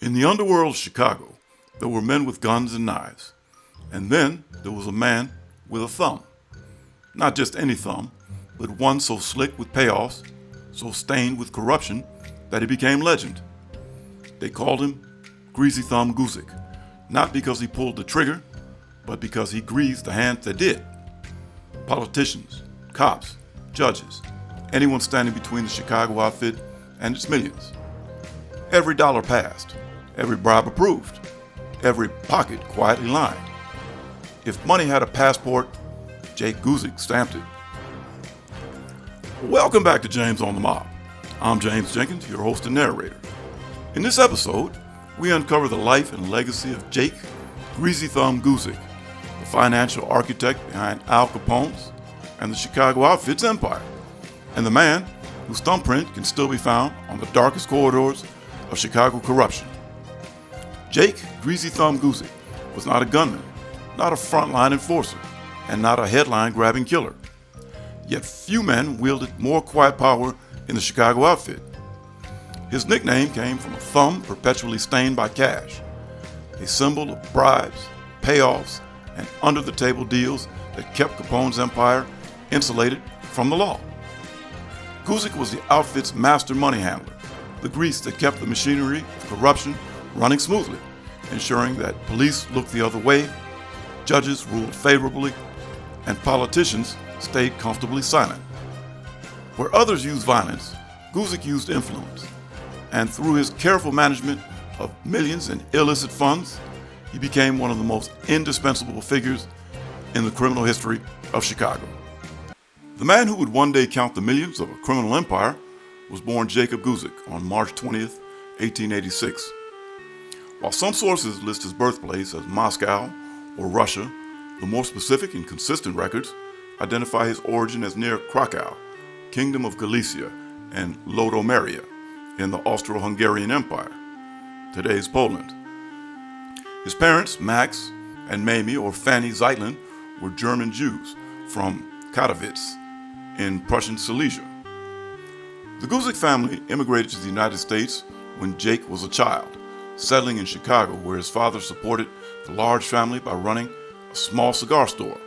In the underworld of Chicago, there were men with guns and knives. And then there was a man with a thumb. Not just any thumb, but one so slick with payoffs, so stained with corruption, that he became legend. They called him Greasy Thumb Guzik, not because he pulled the trigger, but because he greased the hands that did. Politicians, cops, judges, anyone standing between the Chicago outfit and its millions. Every dollar passed, every bribe approved, every pocket quietly lined. If money had a passport, Jake Guzik stamped it. Welcome back to James on the Mob. I'm James Jenkins, your host and narrator. In this episode, we uncover the life and legacy of Jake Greasy Thumb Guzik, the financial architect behind Al Capone's and the Chicago Outfit's empire, and the man whose thumbprint can still be found on the darkest corridors of Chicago corruption. Jake Greasy Thumb Guzik was not a gunman, not a frontline enforcer, and not a headline-grabbing killer. Yet few men wielded more quiet power in the Chicago outfit. His nickname came from a thumb perpetually stained by cash, a symbol of bribes, payoffs, and under-the-table deals that kept Capone's empire insulated from the law. Guzik was the outfit's master money handler, the grease that kept the machinery of corruption running smoothly, ensuring that police looked the other way, judges ruled favorably, and politicians stayed comfortably silent. Where others used violence, Guzik used influence, and through his careful management of millions in illicit funds, he became one of the most indispensable figures in the criminal history of Chicago. The man who would one day count the millions of a criminal empire was born Jacob Guzik on March 20th, 1886. While some sources list his birthplace as Moscow or Russia, the more specific and consistent records identify his origin as near Krakow, Kingdom of Galicia, and Lodomeria in the Austro-Hungarian Empire, today's Poland. His parents, Max and Mamie or Fanny Zeitlin, were German Jews from Katowice in Prussian Silesia. The Guzik family immigrated to the United States when Jake was a child, settling in Chicago where his father supported the large family by running a small cigar store.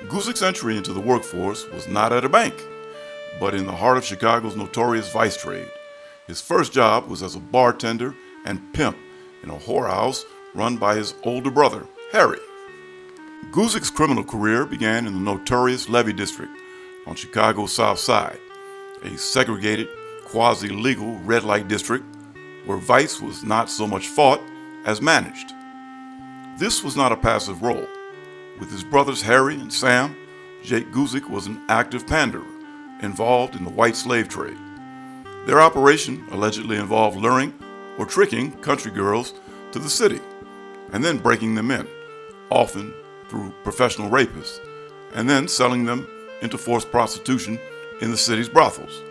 Guzik's entry into the workforce was not at a bank, but in the heart of Chicago's notorious vice trade. His first job was as a bartender and pimp in a whorehouse run by his older brother, Harry. Guzik's criminal career began in the notorious Levy district on Chicago's South Side, a segregated, quasi-legal red light district where vice was not so much fought as managed. This was not a passive role. With his brothers Harry and Sam, Jake Guzik was an active panderer involved in the white slave trade. Their operation allegedly involved luring or tricking country girls to the city and then breaking them in, often through professional rapists, and then selling them into forced prostitution in the city's brothels.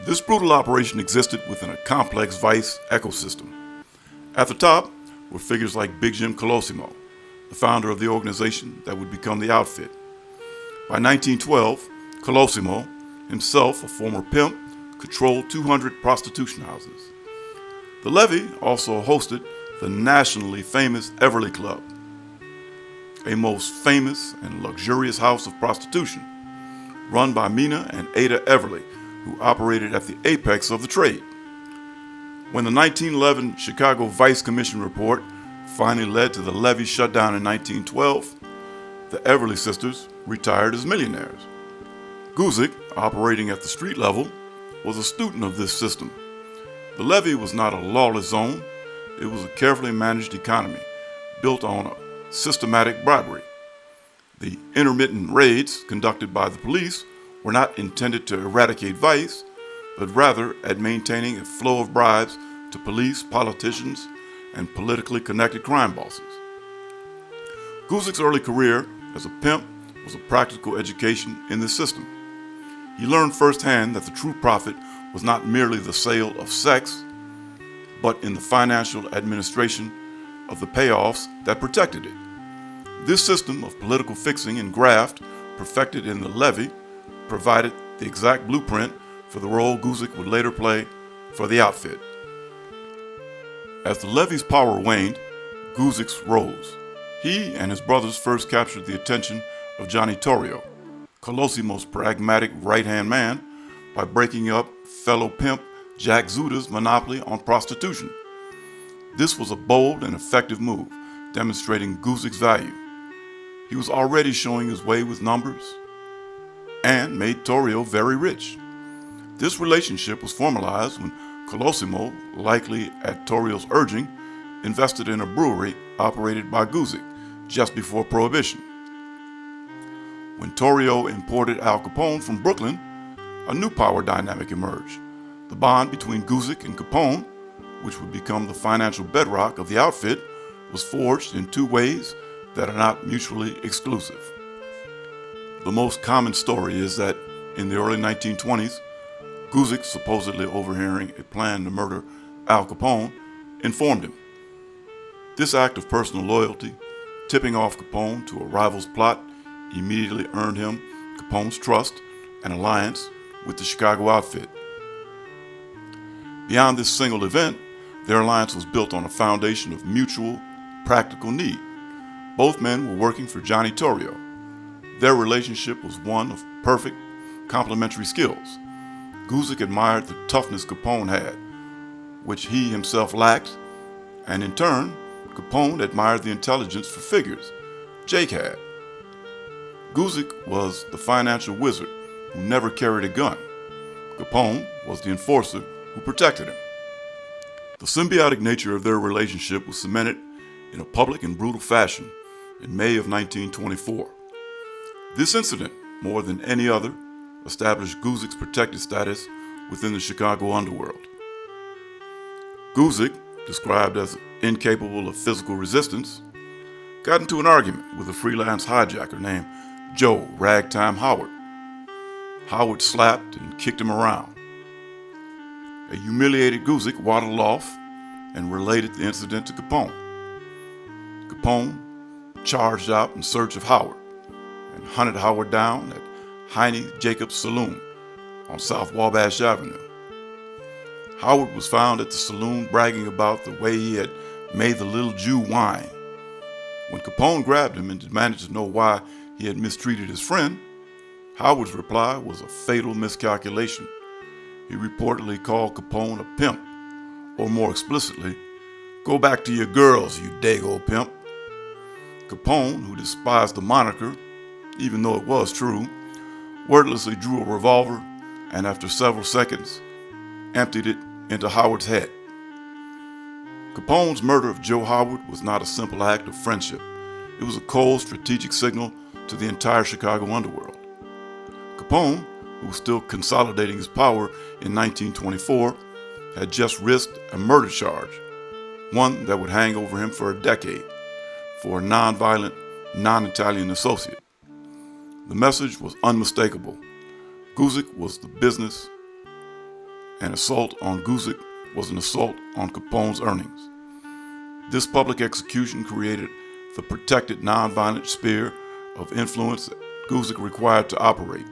This brutal operation existed within a complex vice ecosystem. At the top were figures like Big Jim Colosimo, the founder of the organization that would become the outfit. By 1912, Colosimo, himself a former pimp, controlled 200 prostitution houses. The Levy also hosted the nationally famous Everly Club, a most famous and luxurious house of prostitution, run by Mina and Ada Everly, who operated at the apex of the trade. When the 1911 Chicago Vice Commission report finally led to the Levy shutdown in 1912, the Everly sisters retired as millionaires. Guzik, operating at the street level, was a student of this system. The Levy was not a lawless zone. It was a carefully managed economy built on a systematic bribery. The intermittent raids conducted by the police were not intended to eradicate vice, but rather at maintaining a flow of bribes to police, politicians, and politically connected crime bosses. Guzik's early career as a pimp was a practical education in this system. He learned firsthand that the true profit was not merely the sale of sex, but in the financial administration of the payoffs that protected it. This system of political fixing and graft, perfected in the Levy, provided the exact blueprint for the role Guzik would later play for the outfit. As the Levy's power waned, Guzik's rose. He and his brothers first captured the attention of Johnny Torrio, Colosimo's pragmatic right-hand man, by breaking up fellow pimp Jack Zuda's monopoly on prostitution. This was a bold and effective move, demonstrating Guzik's value. He was already showing his way with numbers and made Torrio very rich. This relationship was formalized when Colosimo, likely at Torrio's urging, invested in a brewery operated by Guzik just before Prohibition. When Torrio imported Al Capone from Brooklyn, a new power dynamic emerged. The bond between Guzik and Capone, which would become the financial bedrock of the outfit, was forged in two ways that are not mutually exclusive. The most common story is that in the early 1920s, Guzik, supposedly overhearing a plan to murder Al Capone, informed him. This act of personal loyalty, tipping off Capone to a rival's plot, immediately earned him Capone's trust and alliance with the Chicago outfit. Beyond this single event, their alliance was built on a foundation of mutual, practical need. Both men were working for Johnny Torrio. Their relationship was one of perfect complementary skills. Guzik admired the toughness Capone had, which he himself lacked, and in turn, Capone admired the intelligence for figures Jake had. Guzik was the financial wizard who never carried a gun. Capone was the enforcer who protected him. The symbiotic nature of their relationship was cemented in a public and brutal fashion in May of 1924. This incident, more than any other, established Guzik's protected status within the Chicago underworld. Guzik, described as incapable of physical resistance, got into an argument with a freelance hijacker named Joe Ragtime Howard. Howard slapped and kicked him around. A humiliated Guzik waddled off and related the incident to Capone. Capone charged out in search of Howard and hunted Howard down at Heine Jacobs Saloon on South Wabash Avenue. Howard was found at the saloon bragging about the way he had made the little Jew whine. When Capone grabbed him and demanded to know why he had mistreated his friend, Howard's reply was a fatal miscalculation. He reportedly called Capone a pimp, or more explicitly, "Go back to your girls, you dago pimp." Capone, who despised the moniker, even though it was true, wordlessly drew a revolver and after several seconds emptied it into Howard's head. Capone's murder of Joe Howard was not a simple act of friendship. It was a cold strategic signal to the entire Chicago underworld. Capone, who was still consolidating his power in 1924, had just risked a murder charge, one that would hang over him for a decade, for a non-violent, non-Italian associate. The message was unmistakable. Guzik was the business. An assault on Guzik was an assault on Capone's earnings. This public execution created the protected non-violent sphere of influence that Guzik required to operate.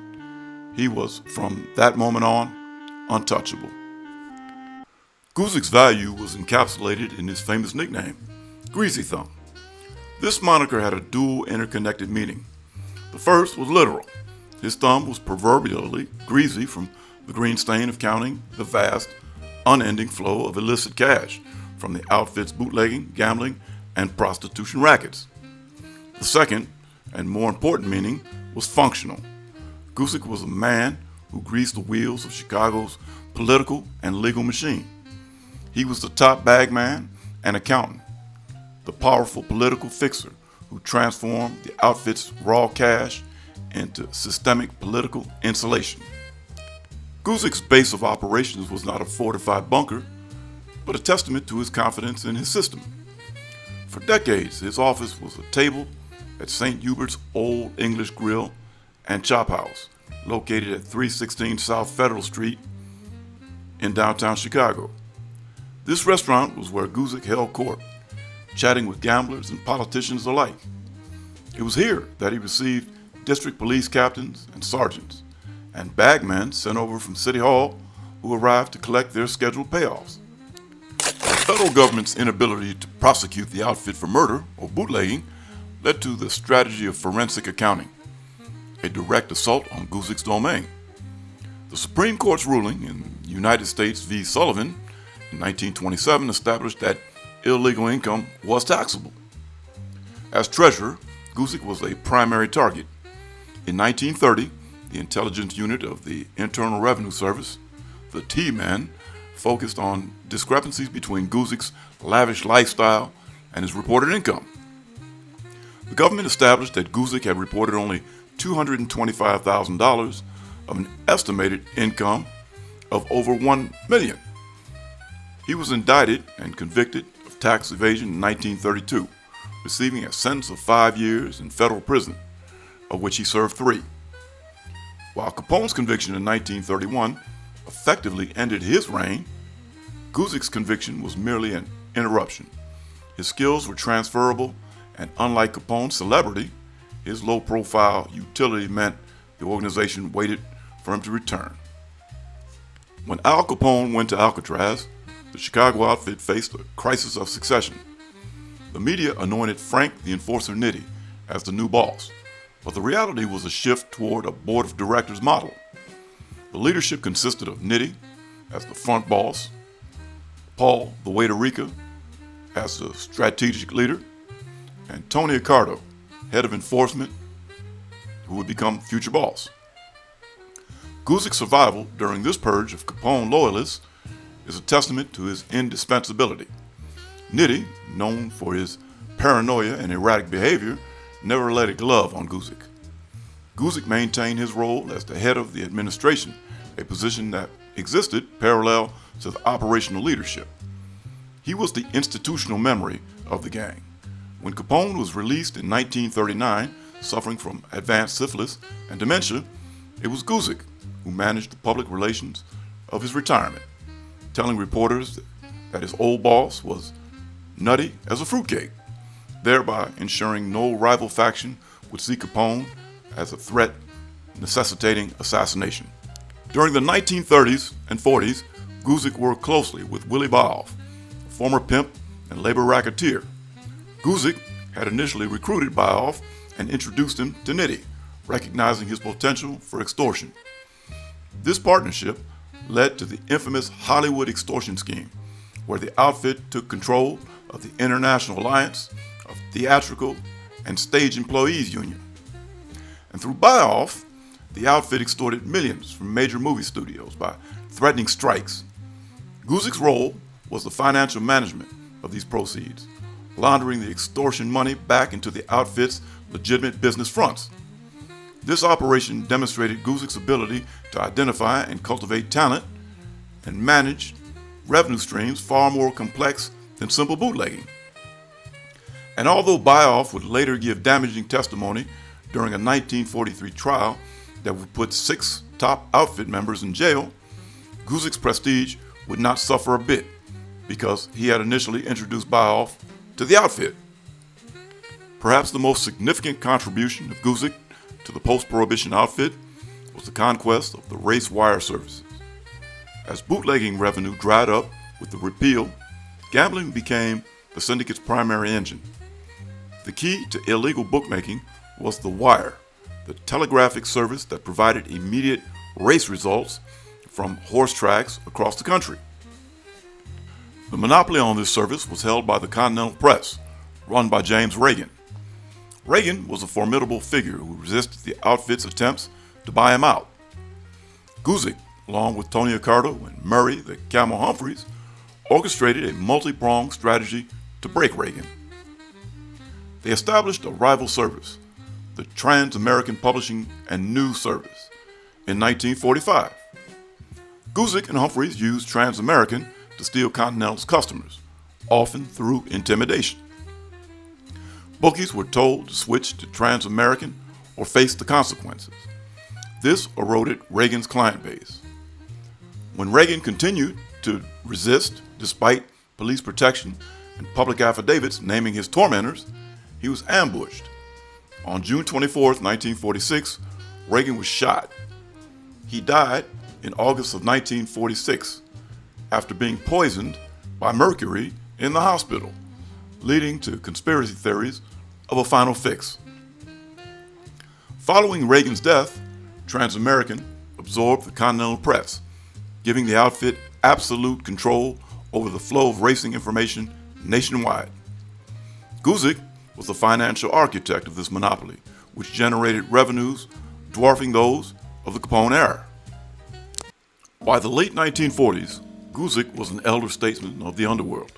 He was, from that moment on, untouchable. Guzik's value was encapsulated in his famous nickname, Greasy Thumb. This moniker had a dual interconnected meaning. The first was literal. His thumb was proverbially greasy from the green stain of counting the vast, unending flow of illicit cash from the outfit's bootlegging, gambling, and prostitution rackets. The second, and more important meaning, was functional. Guzik was a man who greased the wheels of Chicago's political and legal machine. He was the top bagman and accountant, the powerful political fixer who transformed the outfit's raw cash into systemic political insulation. Guzik's base of operations was not a fortified bunker, but a testament to his confidence in his system. For decades, his office was a table at St. Hubert's Old English Grill and Chop House, located at 316 South Federal Street in downtown Chicago. This restaurant was where Guzik held court, chatting with gamblers and politicians alike. It was here that he received district police captains and sergeants, and bagmen sent over from City Hall who arrived to collect their scheduled payoffs. A federal government's inability to prosecute the outfit for murder or bootlegging led to the strategy of forensic accounting, a direct assault on Guzik's domain. The Supreme Court's ruling in United States v. Sullivan in 1927 established that illegal income was taxable. As treasurer, Guzik was a primary target. In 1930, the intelligence unit of the Internal Revenue Service, the T-Men, focused on discrepancies between Guzik's lavish lifestyle and his reported income. The government established that Guzik had reported only $225,000 of an estimated income of over $1 million. He was indicted and convicted of tax evasion in 1932, receiving a sentence of 5 years in federal prison, of which he served 3. While Capone's conviction in 1931 effectively ended his reign, Guzik's conviction was merely an interruption. His skills were transferable, and unlike Capone's celebrity, his low-profile utility meant the organization waited for him to return. When Al Capone went to Alcatraz, the Chicago outfit faced a crisis of succession. The media anointed Frank the Enforcer Nitti as the new boss, but the reality was a shift toward a board of directors model. The leadership consisted of Nitti as the front boss, Paul the Waiter Rica as the strategic leader, and Tony Accardo, head of enforcement, who would become future boss. Guzik's survival during this purge of Capone loyalists is a testament to his indispensability. Nitti, known for his paranoia and erratic behavior, never let a glove on Guzik. Guzik maintained his role as the head of the administration, a position that existed parallel to the operational leadership. He was the institutional memory of the gang. When Capone was released in 1939, suffering from advanced syphilis and dementia, it was Guzik who managed the public relations of his retirement, telling reporters that his old boss was nutty as a fruitcake, thereby ensuring no rival faction would see Capone as a threat necessitating assassination. During the 1930s and 40s, Guzik worked closely with Willie Baoff, a former pimp and labor racketeer. Guzik had initially recruited Baoff and introduced him to Nitti, recognizing his potential for extortion. This partnership led to the infamous Hollywood extortion scheme, where the outfit took control of the International Alliance of Theatrical and Stage Employees Union. And through Baoff, the outfit extorted millions from major movie studios by threatening strikes. Guzik's role was the financial management of these proceeds, laundering the extortion money back into the outfit's legitimate business fronts. This operation demonstrated Guzik's ability to identify and cultivate talent and manage revenue streams far more complex than simple bootlegging. And although Baoff would later give damaging testimony during a 1943 trial that would put 6 top outfit members in jail, Guzik's prestige would not suffer a bit because he had initially introduced Baoff to the outfit. Perhaps the most significant contribution of Guzik to the post-prohibition outfit was the conquest of the race wire services. As bootlegging revenue dried up with the repeal, gambling became the syndicate's primary engine. The key to illegal bookmaking was the wire, the telegraphic service that provided immediate race results from horse tracks across the country. The monopoly on this service was held by the Continental Press, run by James Reagan. Reagan was a formidable figure who resisted the outfit's attempts to buy him out. Guzik, along with Tony Accardo and Murray the Camel Humphreys, orchestrated a multi-pronged strategy to break Reagan. They established a rival service, the Trans-American Publishing and News Service, in 1945. Guzik and Humphreys used Trans-American to steal Continental's customers, often through intimidation. Bookies were told to switch to Trans-American or face the consequences. This eroded Reagan's client base. When Reagan continued to resist, despite police protection and public affidavits naming his tormentors, he was ambushed. On June 24, 1946, Reagan was shot. He died in August of 1946 after being poisoned by mercury in the hospital, leading to conspiracy theories of a final fix. Following Reagan's death, Transamerican absorbed the Continental Press, giving the outfit absolute control over the flow of racing information nationwide. Guzik was the financial architect of this monopoly, which generated revenues dwarfing those of the Capone era. By the late 1940s, Guzik was an elder statesman of the underworld.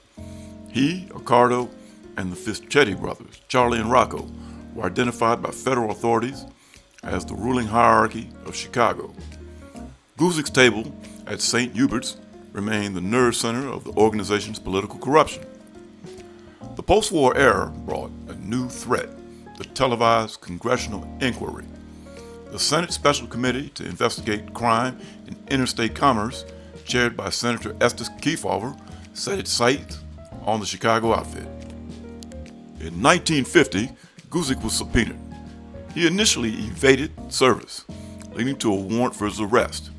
He, Accardo, and the Fischetti brothers, Charlie and Rocco, were identified by federal authorities as the ruling hierarchy of Chicago. Guzik's table at St. Hubert's remained the nerve center of the organization's political corruption. The post-war era brought a new threat, the televised congressional inquiry. The Senate Special Committee to investigate crime in interstate commerce, chaired by Senator Estes Kefauver, set its sights on the Chicago outfit. In 1950, Guzik was subpoenaed. He initially evaded service, leading to a warrant for his arrest.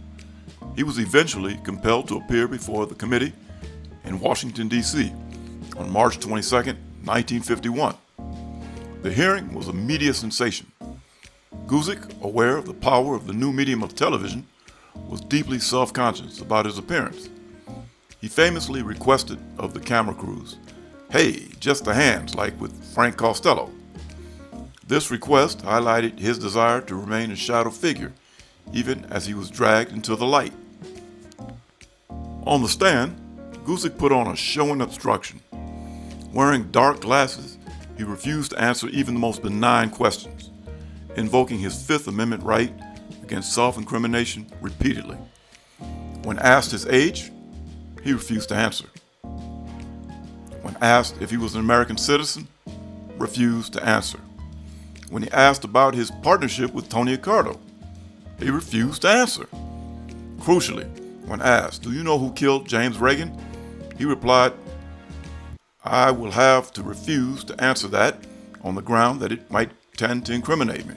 He was eventually compelled to appear before the committee in Washington, D.C. on March 22, 1951. The hearing was a media sensation. Guzik, aware of the power of the new medium of television, was deeply self-conscious about his appearance. He famously requested of the camera crews, "Hey, just the hands, like with Frank Costello." This request highlighted his desire to remain a shadow figure, even as he was dragged into the light. On the stand, Guzik put on a show and obstruction. Wearing dark glasses, he refused to answer even the most benign questions, invoking his Fifth Amendment right against self-incrimination repeatedly. When asked his age, he refused to answer. When asked if he was an American citizen, refused to answer. When he asked about his partnership with Tony Accardo, he refused to answer. Crucially, when asked, "Do you know who killed James Reagan?" he replied, "I will have to refuse to answer that on the ground that it might tend to incriminate me."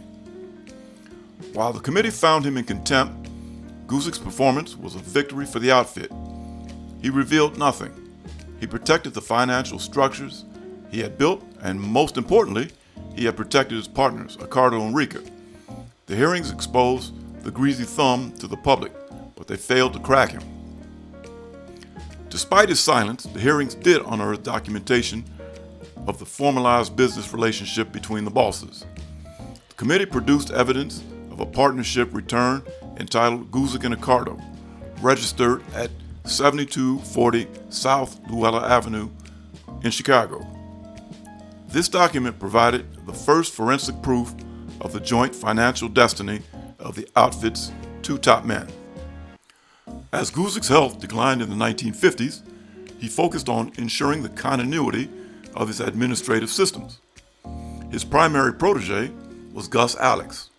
While the committee found him in contempt, Guzik's performance was a victory for the outfit. He revealed nothing. He protected the financial structures he had built, and most importantly, he had protected his partners, Accardo and Rica. The hearings exposed the Greasy Thumb to the public, but they failed to crack him. Despite his silence, the hearings did unearth documentation of the formalized business relationship between the bosses. The committee produced evidence of a partnership return entitled Guzik and Accardo, registered at 7240 South Luella Avenue in Chicago. This document provided the first forensic proof of the joint financial destiny of the outfit's two top men. As Guzik's health declined in the 1950s, he focused on ensuring the continuity of his administrative systems. His primary protege was Gus Alex,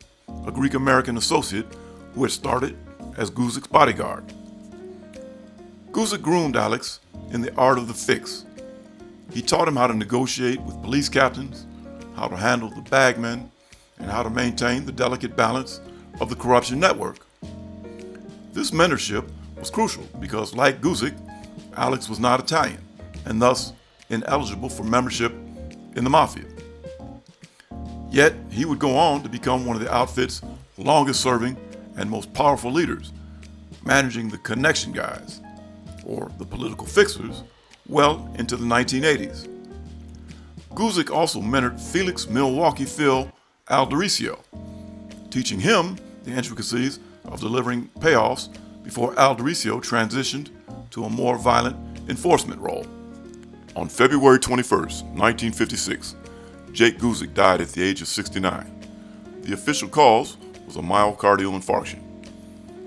a Greek-American associate who had started as Guzik's bodyguard. Guzik groomed Alex in the art of the fix. He taught him how to negotiate with police captains, how to handle the bagmen, and how to maintain the delicate balance of the corruption network. This mentorship was crucial because, like Guzik, Alex was not Italian and thus ineligible for membership in the mafia. Yet, he would go on to become one of the outfit's longest-serving and most powerful leaders, managing the connection guys, or the political fixers, well into the 1980s. Guzik also mentored Felix Milwaukee Phil Aldericio, teaching him the intricacies of delivering payoffs before Aldericio transitioned to a more violent enforcement role. On February 21st, 1956, Jake Guzik died at the age of 69. The official cause was a myocardial infarction.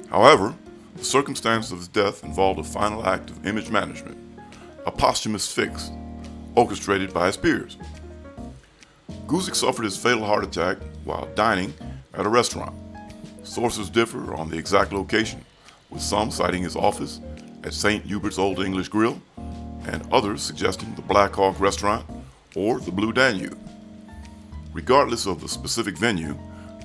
However, the circumstances of his death involved a final act of image management, a posthumous fix orchestrated by his peers. Guzik suffered his fatal heart attack while dining at a restaurant. Sources differ on the exact location, with some citing his office at St. Hubert's Old English Grill and others suggesting the Black Hawk Restaurant or the Blue Danube. Regardless of the specific venue,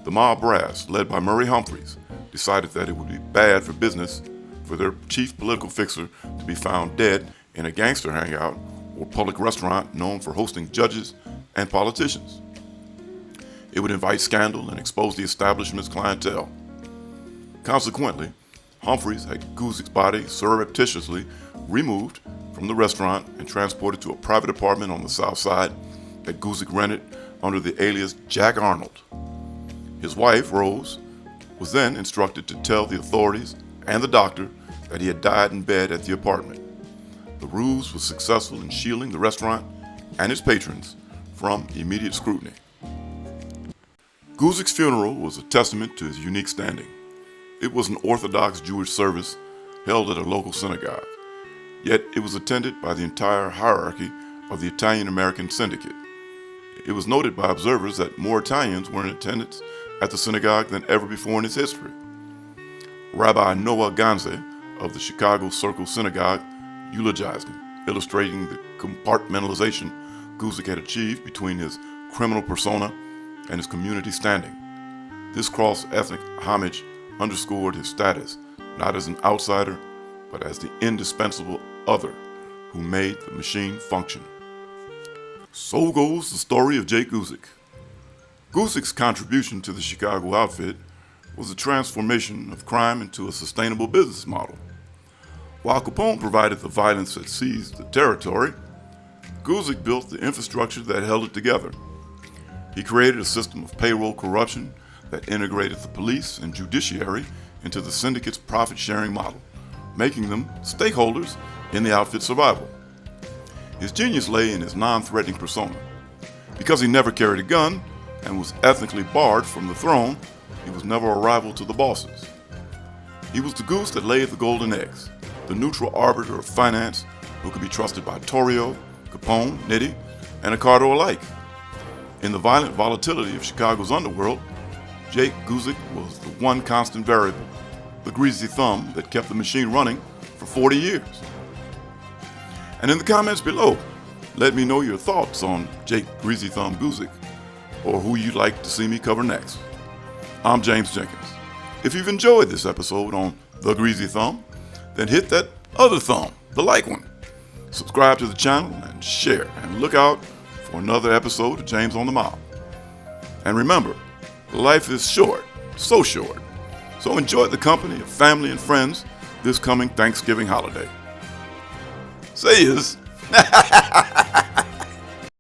the mob brass, led by Murray Humphreys, decided that it would be bad for business for their chief political fixer to be found dead in a gangster hangout or public restaurant known for hosting judges and politicians. It would invite scandal and expose the establishment's clientele. Consequently, Humphreys had Guzik's body surreptitiously removed from the restaurant and transported to a private apartment on the south side that Guzik rented under the alias Jack Arnold. His wife, Rose, was then instructed to tell the authorities and the doctor that he had died in bed at the apartment. The ruse was successful in shielding the restaurant and its patrons from immediate scrutiny. Guzik's funeral was a testament to his unique standing. It was an Orthodox Jewish service held at a local synagogue, yet it was attended by the entire hierarchy of the Italian-American syndicate. It was noted by observers that more Italians were in attendance at the synagogue than ever before in its history. Rabbi Noah Ganze of the Chicago Circle Synagogue eulogized him, illustrating the compartmentalization Guzik had achieved between his criminal persona and his community standing. This cross-ethnic homage underscored his status not as an outsider, but as the indispensable other who made the machine function. So goes the story of Jake Guzik. Guzik's contribution to the Chicago outfit was the transformation of crime into a sustainable business model. While Capone provided the violence that seized the territory, Guzik built the infrastructure that held it together. He created a system of payroll corruption that integrated the police and judiciary into the syndicate's profit-sharing model, making them stakeholders in the outfit's survival. His genius lay in his non-threatening persona. Because he never carried a gun and was ethnically barred from the throne, he was never a rival to the bosses. He was the goose that laid the golden eggs, the neutral arbiter of finance who could be trusted by Torrio, Capone, Nitti, and Ricardo alike. In the violent volatility of Chicago's underworld, Jake Guzik was the one constant variable, the greasy thumb that kept the machine running for 40 years. And in the comments below, let me know your thoughts on Jake Greasy Thumb Guzik, or who you'd like to see me cover next. I'm James Jenkins. If you've enjoyed this episode on The Greasy Thumb, then hit that other thumb, the like one. Subscribe to the channel and share, and look out for another episode of James on the Mob. And remember, life is short, so enjoy the company of family and friends this coming Thanksgiving holiday. Say is.